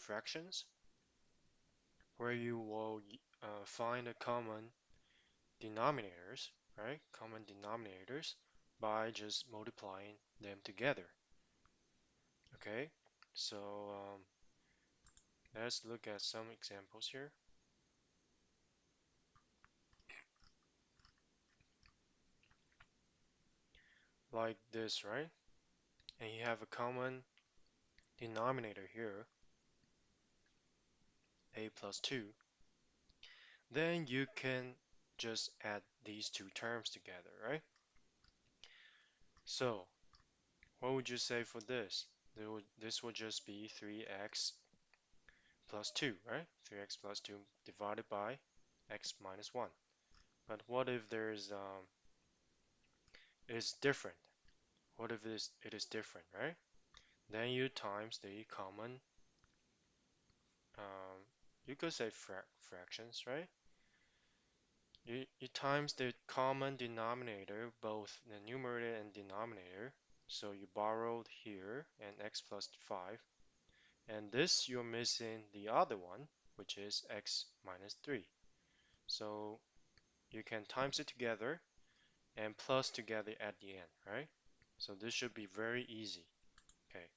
fractions, where you will find a common denominators, right? Common denominators by just multiplying them together. Okay, so let's look at some examples here. Like this, right? And you have a common denominator here, a plus 2. Then you can just add these two terms together, right? So, what would you say for this? This would just be 3x plus 2, right? 3x plus 2 divided by x minus 1. But what if it's different? What if it is different, right? Then you times the common, um, you could say fractions, right? You times the common denominator, both the numerator and denominator. So you borrowed here and x plus 5. And this you're missing the other one, which is x minus 3. So you can times it together and plus together at the end, right? So this should be very easy. Okay,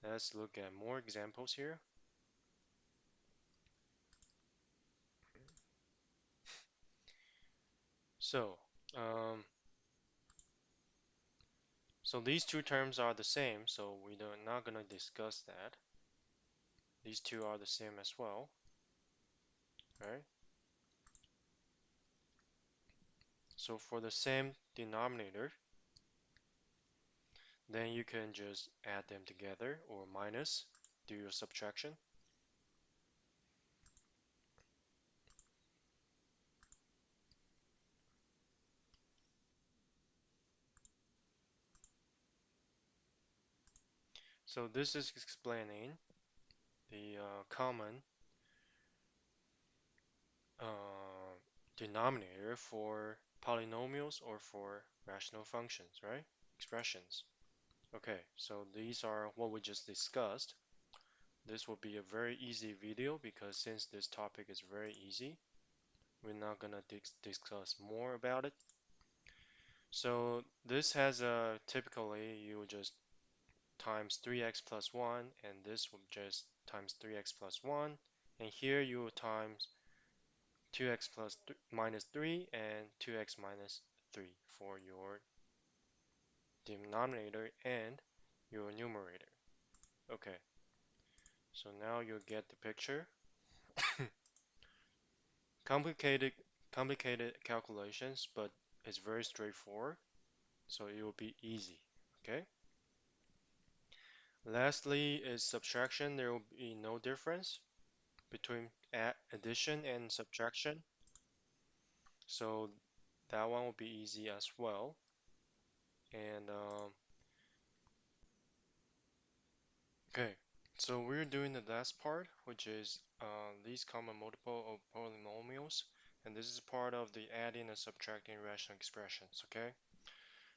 let's look at more examples here. So, um, so these two terms are the same, so we're not going to discuss that. These two are the same as well, right? So for the same denominator, then you can just add them together or minus, do your subtraction. So this is explaining the common uh, denominator for polynomials or for rational functions, right? Expressions. Okay, so these are what we just discussed. This will be a very easy video because since this topic is very easy, we're not gonna discuss more about it. So this has a typically you will just times 3x plus 1 and this will just times 3x plus 1 and here you will times 2x plus minus 3 and 2x minus 3 for your denominator and your numerator. Okay, so now you'll get the picture. Complicated, complicated calculations, but it's very straightforward, so it will be easy. Okay. Lastly is subtraction. There will be no difference between addition and subtraction, so that one will be easy as well. And okay, so we're doing the last part, which is least common multiple of polynomials, and this is part of the adding and subtracting rational expressions. Okay.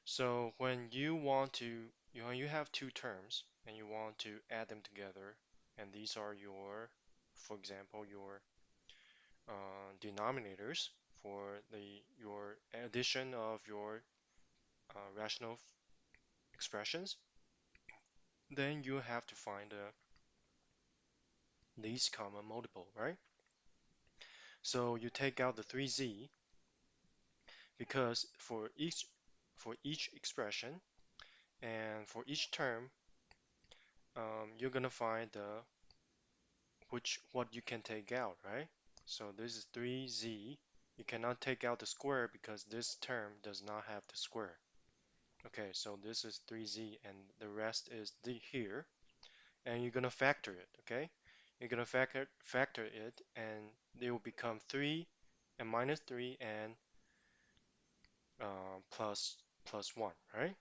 So when you want to, when you have two terms and you want to add them together, and these are your, for example, your denominators for your addition of your rational expressions, then you have to find the least common multiple, right? So you take out the 3z because for each expression and for each term, you're gonna find the what you can take out, right? So this is 3z. You cannot take out the square because this term does not have the square. Okay, so this is 3z and the rest is here. And you're gonna factor it, okay? You're gonna factor it and it will become 3 and minus 3 and plus 1, right?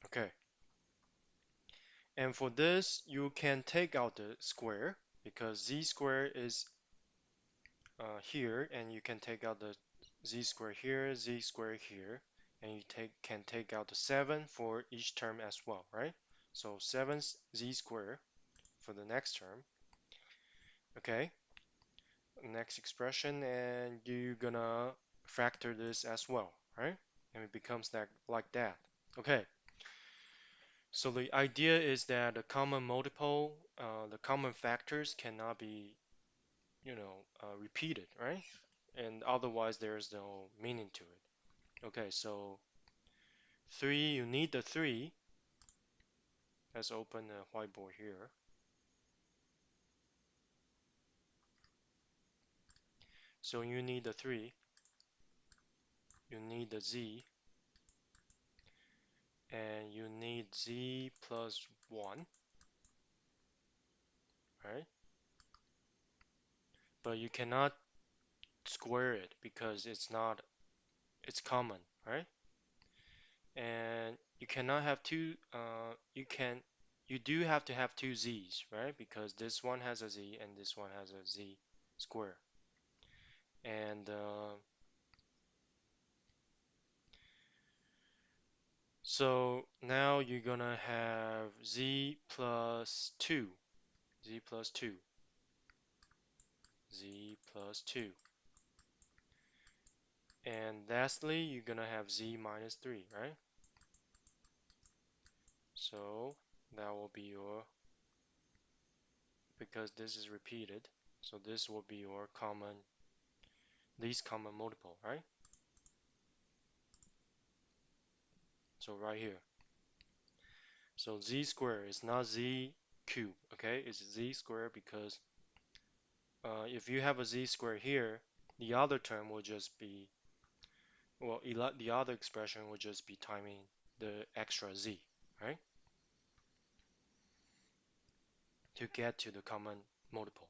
Okay. And for this, you can take out the square because z square is here, and you can take out the z square here, z square here, and you can take out the 7 for each term as well, right? So 7 z square for the next term. Okay, next expression, and you're gonna factor this as well, right? And it becomes that like that. Okay, so the idea is that the common multiple, the common factors cannot be, repeated, right? And otherwise there's no meaning to it. Okay, so 3, you need the 3. Let's open the whiteboard here. So you need the 3, you need the z, and you need z plus 1, right? But you cannot square it because it's common, right? And you cannot have two, you do have to have two z's, right? Because this one has a z and this one has a z square. And so now you're gonna have z plus 2, z plus 2, z plus 2. And lastly, you're gonna have z minus 3, right? So that will be your, because this is repeated, so this will be your least common multiple, right? So right here. So z squared is not z cube, okay? It's z squared because if you have a z squared here, the other term will just be, well, the other expression will just be timing the extra z, right? To get to the common multiple.